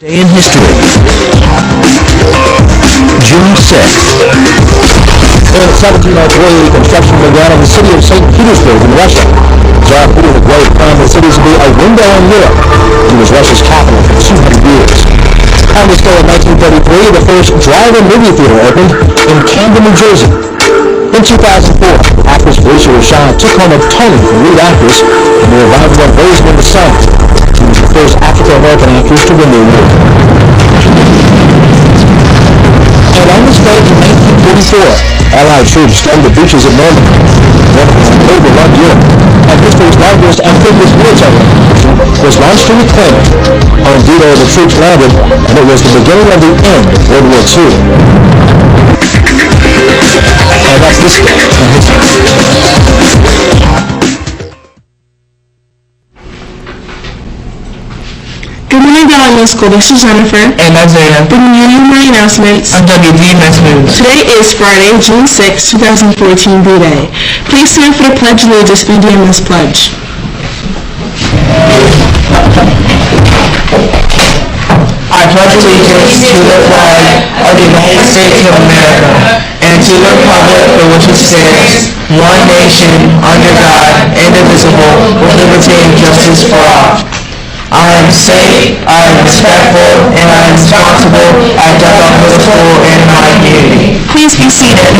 Day in history. June 6th. In 1703, construction began on the city of St. Petersburg in Russia. Tsar Peter the Great planned the city to be a window on Europe. It was Russia's capital for 200 years. On this day in 1933, the first drive-in movie theater opened in Camden, New Jersey. In 2004, actress Felicia Rashad took home a Tony for lead actress in the revival of Raising in the Sun. She was the first African-American actress to win the award. And on this day in 1944, Allied troops stormed the beaches of Normandy. Normandy overrun Europe, and history's largest amphibious military operation was launched to reclaim it. On D-Day, the troops landed, and it was the beginning of the end of World War II. And that's this day in history. Good morning, Dundalk School. This is Jennifer. And Isaiah. Good morning, my announcements. I'm WDMS News. Today is Friday, June 6, 2014, B-Day. Please stand for the Pledge of Allegiance, BDMS Pledge. I pledge allegiance to the flag of the United States of America and to the republic for which it stands, one nation, under God, indivisible, with liberty and justice for all. I am safe, I am respectful, and I am responsible at Dundalk Middle School and my community. Please be seated.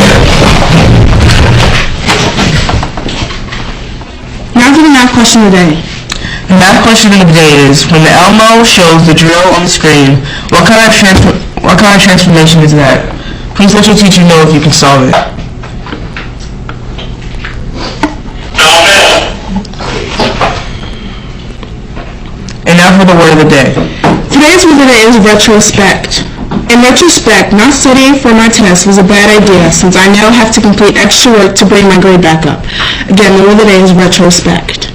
Now for the math question of the day. The math question of the day is, when the Elmo shows the drill on the screen, what kind of transformation is that? Please let your teacher know if you can solve it. And now for the word of the day. Today's word of the day is retrospect. In retrospect, not studying for my test was a bad idea since I now have to complete extra work to bring my grade back up. Again, the word of the day is retrospect.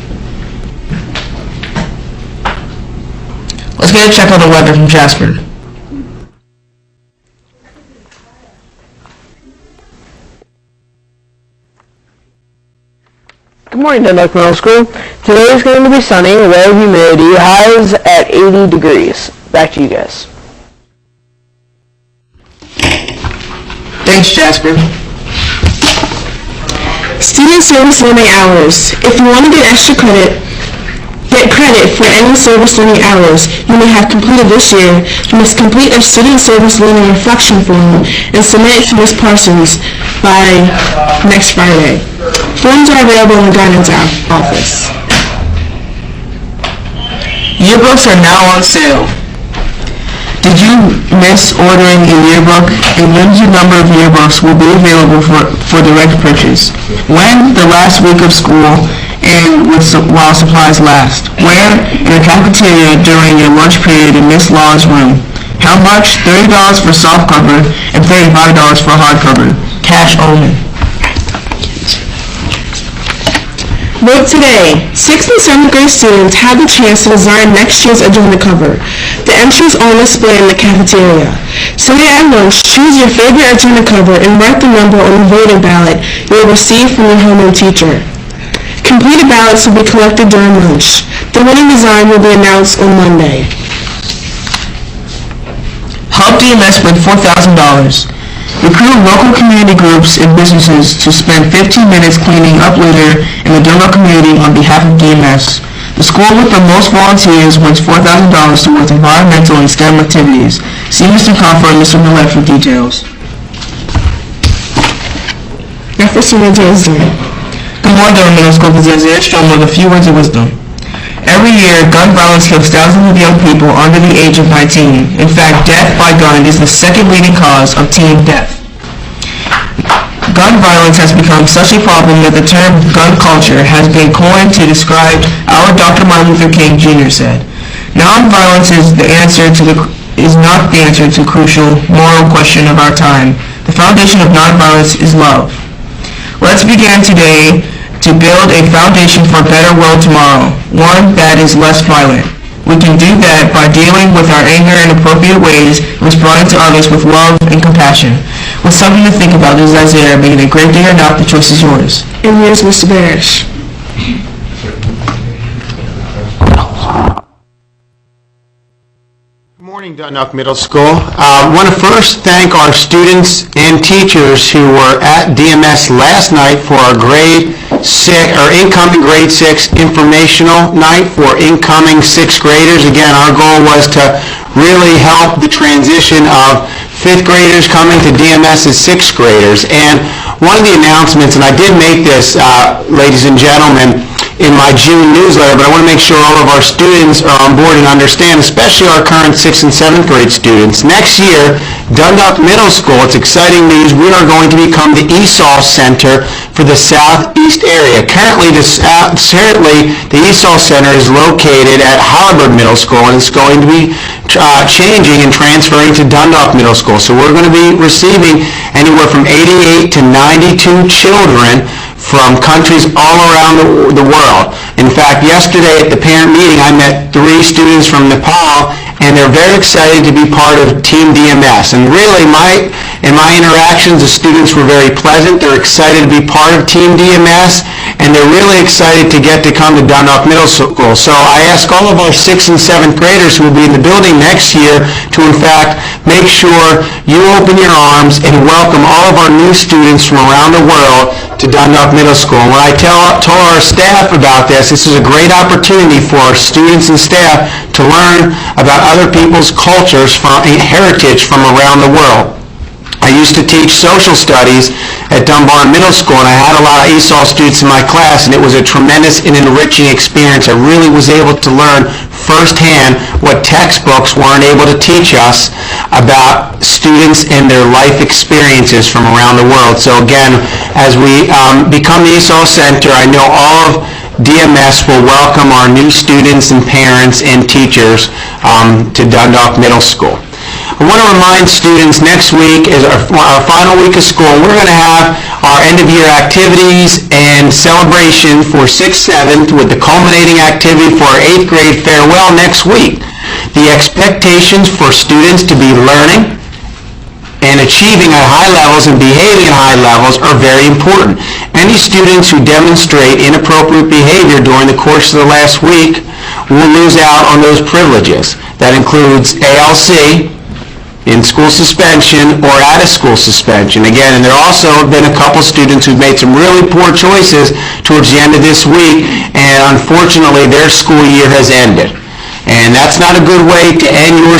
Let's get a check on the weather from Jasper. Good morning, Dundalk Middle School. Today is going to be sunny, low humidity, highs at 80 degrees. Back to you guys. Thanks, Jasper. Student service learning hours. If you want to get credit for any service learning hours you may have completed this year, you must complete a student service learning reflection form and submit it to Ms. Parsons by next Friday. Forms are available in the guidance office. Yearbooks are now on sale. Did you miss ordering a yearbook? A limited number of yearbooks will be available for direct purchase. When? The last week of school and while supplies last. Where? In the cafeteria during your lunch period in Miss Law's room. How much? $30 for softcover and $35 for hardcover. Cash only. Vote today. 6th and 7th grade students have the chance to design next year's agenda cover. The entries are on display in the cafeteria. Today at lunch, choose your favorite agenda cover and write the number on the voting ballot you will receive from your homeroom teacher. Completed ballots will be collected during lunch. The winning design will be announced on Monday. Help DMS with $4,000. Recruit local community groups and businesses to spend 15 minutes cleaning up litter in the Dundalk community on behalf of DMS. The school with the most volunteers wins $4,000 towards environmental and STEM activities. See Mr. Coffer and Mr. Millett for details. Now for some words of wisdom. Good morning, Dundalk Middle School. This is Isaiah Strom with a few words of wisdom. Every year, gun violence kills thousands of young people under the age of 19. In fact, death by gun is the second leading cause of teen death. Gun violence has become such a problem that the term gun culture has been coined to describe our Dr. Martin Luther King Jr. said. Nonviolence is not the answer to the crucial moral question of our time. The foundation of nonviolence is love. Let's begin today to build a foundation for a better world tomorrow, one that is less violent. We can do that by dealing with our anger in appropriate ways and responding to others with love and compassion. With something to think about, this is Isaiah. Make it a great day or not, the choice is yours. And here's Mr. Barish. Good morning, Dundalk Middle School. I want to first thank our students and teachers who were at DMS last night for our incoming grade 6 informational night for incoming 6th graders. Again, our goal was to really help the transition of 5th graders coming to DMS as 6th graders. And one of the announcements, and I did make this, ladies and gentlemen, in my June newsletter, but I want to make sure all of our students are on board and understand, especially our current 6th and 7th grade students. Next year, Dundalk Middle School, it's exciting news, we are going to become the ESOL Center for the Southeast area. Currently, the ESOL Center is located at Halliburton Middle School, and it's going to be changing and transferring to Dundalk Middle School. So we're going to be receiving anywhere from 88 to 92 children from countries all around the world. In fact, yesterday at the parent meeting, I met 3 students from Nepal, and they're very excited to be part of Team DMS. And really, in my interactions, the students were very pleasant. They're excited to be part of Team DMS, and they're really excited to get to come to Dundalk Middle School. So I ask all of our 6th and 7th graders who will be in the building next year to, in fact, make sure you open your arms and welcome all of our new students from around the world to Dundalk Middle School. And when I told our staff about this is a great opportunity for our students and staff to learn about other people's cultures and heritage from around the world. I used to teach social studies at Dunbar Middle School, and I had a lot of ESOL students in my class, and it was a tremendous and enriching experience. I really was able to learn firsthand what textbooks weren't able to teach us about students and their life experiences from around the world. So again, as we become the ESOL Center, I know all of DMS will welcome our new students and parents and teachers to Dundalk Middle School. I want to remind students next week is our final week of school. We're going to have our end-of-year activities and celebration for 6th, 7th with the culminating activity for our 8th grade farewell next week. The expectations for students to be learning and achieving at high levels and behaving at high levels are very important. Any students who demonstrate inappropriate behavior during the course of the last week will lose out on those privileges. That includes ALC, in school suspension, or out of school suspension. Again, and there also have been a couple students who've made some really poor choices towards the end of this week, and unfortunately their school year has ended. And that's not a good way to end your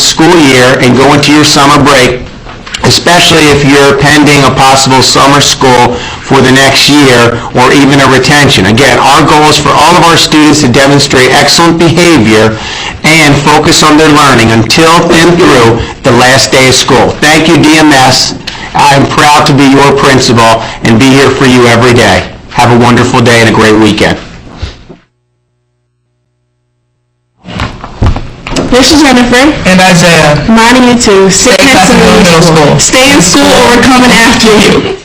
school year and go into your summer break, especially if you're pending a possible summer school for the next year or even a retention. Again, our goal is for all of our students to demonstrate excellent behavior and focus on their learning until and through the last day of school. Thank you, DMS. I'm proud to be your principal and be here for you every day. Have a wonderful day and a great weekend. This is Jennifer. And Isaiah. Reminding you to sit next to the middle school. Stay in school or we're coming after you.